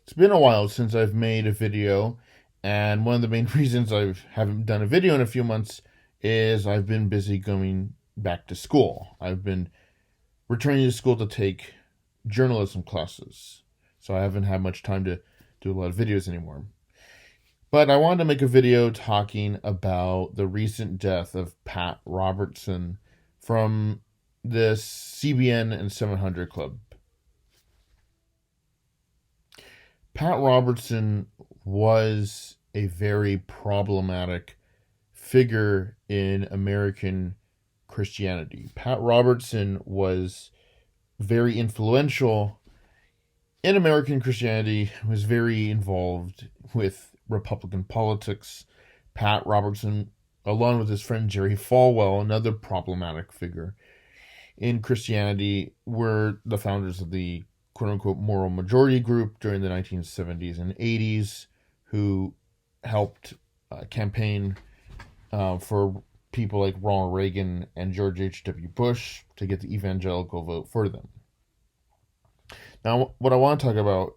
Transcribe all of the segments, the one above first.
It's been a while since I've made a video, and one of the main reasons I haven't done a video in a few months is I've been busy going back to school. I've been returning to school to take journalism classes, so I haven't had much time to do a lot of videos anymore. But I wanted to make a video talking about the recent death of Pat Robertson from the CBN and 700 Club. Pat Robertson was a very problematic figure in American Christianity. Pat Robertson was very influential in American Christianity, was very involved with Republican politics. Pat Robertson, along with his friend Jerry Falwell, another problematic figure in Christianity, were the founders of the quote-unquote moral majority group during the 1970s and 80s, who helped campaign for people like Ronald Reagan and George H.W. Bush to get the evangelical vote for them. Now, what I want to talk about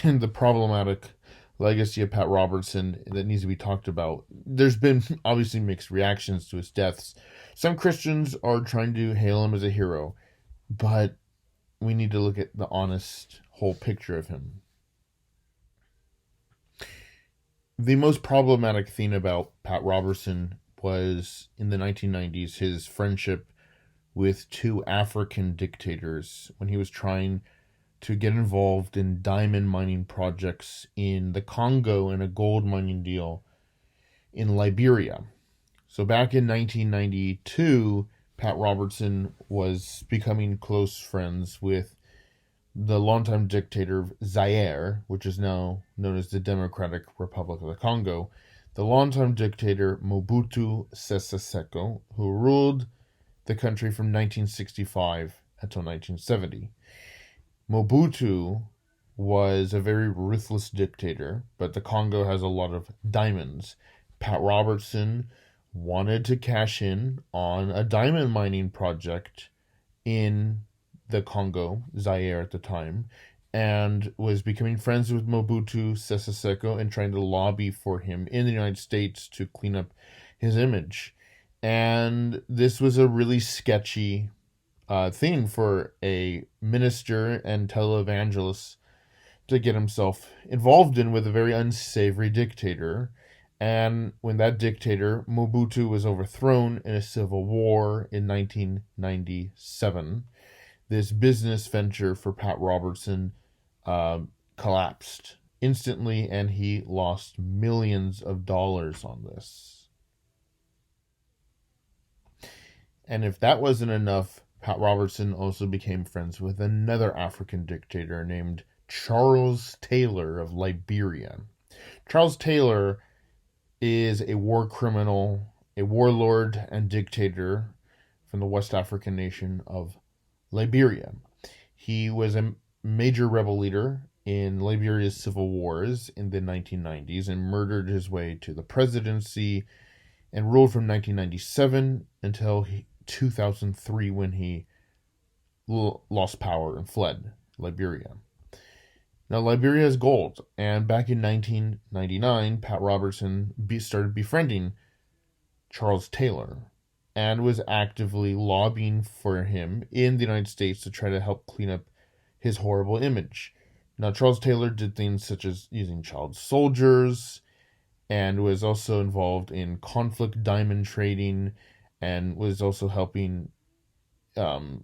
in the problematic legacy of Pat Robertson that needs to be talked about, there's been obviously mixed reactions to his deaths. Some Christians are trying to hail him as a hero, but we need to look at the honest whole picture of him. The most problematic thing about Pat Robertson was, in the 1990s, his friendship with two African dictators when he was trying to get involved in diamond mining projects in the Congo and a gold mining deal in Liberia. So back in 1992, Pat Robertson was becoming close friends with the longtime dictator of Zaire, which is now known as the Democratic Republic of the Congo, the longtime dictator Mobutu Sese Seko, who ruled the country from 1965 until 1970. Mobutu was a very ruthless dictator, but the Congo has a lot of diamonds. Pat Robertson wanted to cash in on a diamond mining project in the Congo, Zaire at the time, and was becoming friends with Mobutu Sese Seko and trying to lobby for him in the United States to clean up his image. And this was a really sketchy thing for a minister and televangelist to get himself involved in with a very unsavory dictator. And when that dictator, Mobutu, was overthrown in a civil war in 1997, this business venture for Pat Robertson collapsed instantly, and he lost millions of dollars on this. And if that wasn't enough, Pat Robertson also became friends with another African dictator named Charles Taylor of Liberia. Charles Taylor is a war criminal, a warlord and dictator from the West African nation of Liberia. He was a major rebel leader in Liberia's civil wars in the 1990s and murdered his way to the presidency and ruled from 1997 until 2003, when he lost power and fled Liberia. Now, Liberia has gold, and back in 1999, Pat Robertson started befriending Charles Taylor and was actively lobbying for him in the United States to try to help clean up his horrible image. Now, Charles Taylor did things such as using child soldiers and was also involved in conflict diamond trading and was also helping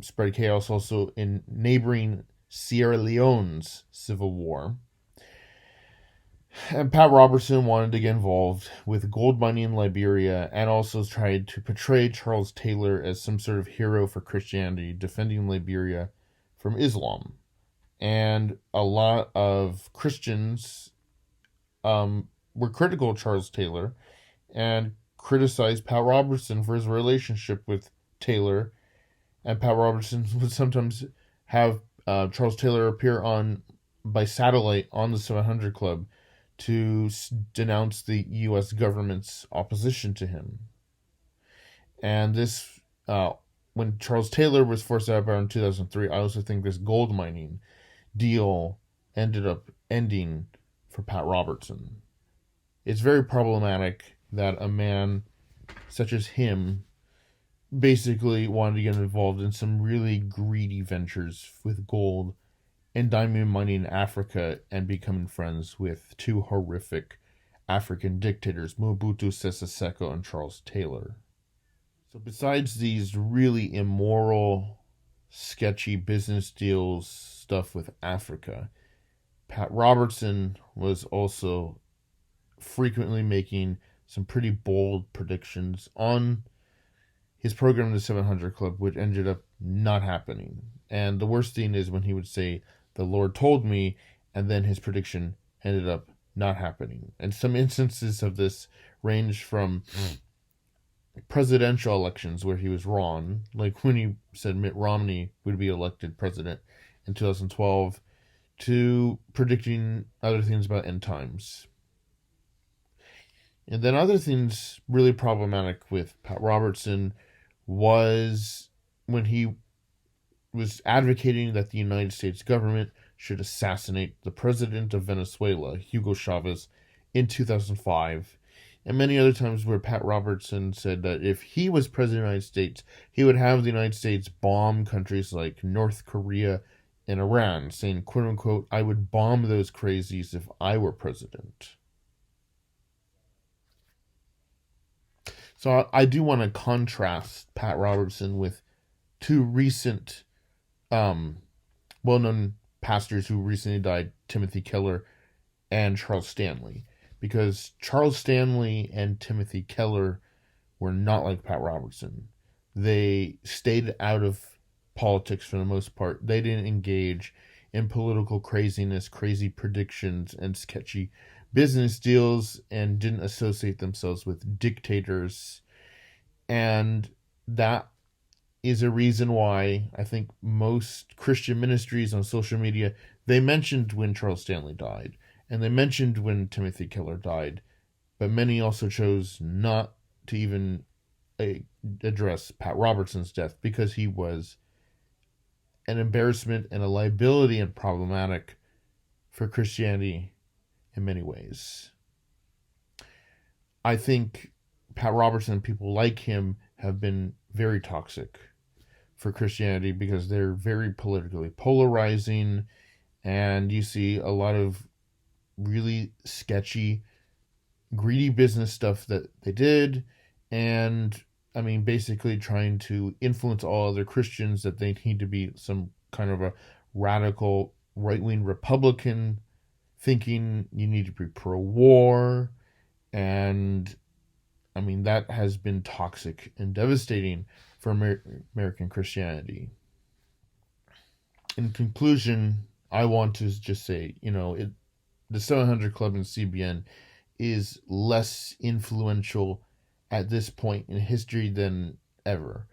spread chaos also in neighboring Sierra Leone's civil war. And Pat Robertson wanted to get involved with gold mining in Liberia and also tried to portray Charles Taylor as some sort of hero for Christianity, defending Liberia from Islam. And a lot of Christians were critical of Charles Taylor and criticized Pat Robertson for his relationship with Taylor. And Pat Robertson would sometimes have Charles Taylor appear by satellite on the 700 Club to denounce the U.S. government's opposition to him. And this, when Charles Taylor was forced out of power in 2003, I also think this gold mining deal ended up ending for Pat Robertson. It's very problematic that a man such as him basically wanted to get involved in some really greedy ventures with gold and diamond mining in Africa and becoming friends with two horrific African dictators, Mobutu Sese Seko and Charles Taylor. So besides these really immoral, sketchy business deals stuff with Africa, Pat Robertson was also frequently making some pretty bold predictions on his program, the 700 Club, which ended up not happening. And the worst thing is when he would say, "The Lord told me," and then his prediction ended up not happening. And some instances of this range from presidential elections where he was wrong, like when he said Mitt Romney would be elected president in 2012, to predicting other things about end times. And then other things really problematic with Pat Robertson was when he was advocating that the United States government should assassinate the president of Venezuela, Hugo Chavez, in 2005, and many other times where Pat Robertson said that if he was president of the United States, he would have the United States bomb countries like North Korea and Iran, saying, quote unquote, "I would bomb those crazies if I were president." So I do want to contrast Pat Robertson with two recent well-known pastors who recently died, Timothy Keller and Charles Stanley, because Charles Stanley and Timothy Keller were not like Pat Robertson. They stayed out of politics for the most part. They didn't engage in political craziness, crazy predictions, and sketchy business deals, and didn't associate themselves with dictators. And that is a reason why I think most Christian ministries on social media, they mentioned when Charles Stanley died, and they mentioned when Timothy Keller died, but many also chose not to even address Pat Robertson's death because he was an embarrassment and a liability and problematic for Christianity in many ways. I think Pat Robertson and people like him have been very toxic for Christianity because they're very politically polarizing, and you see a lot of really sketchy, greedy business stuff that they did, and I mean, basically trying to influence all other Christians that they need to be some kind of a radical right-wing Republican, thinking you need to be pro-war, and I mean, that has been toxic and devastating for American Christianity. In conclusion, I want to just say, the 700 Club and CBN is less influential at this point in history than ever.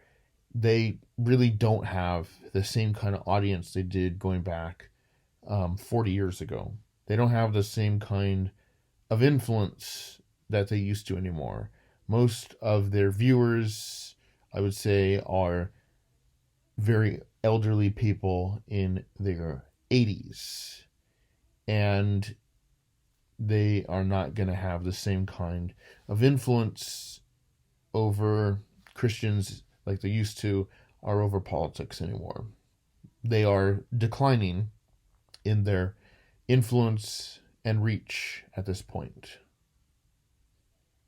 They really don't have the same kind of audience they did going back 40 years ago. They don't have the same kind of influence that they used to anymore. Most of their viewers, I would say, are very elderly people in their 80s. And they are not going to have the same kind of influence over Christians like they used to, or over politics anymore. They are declining in their influence and reach at this point.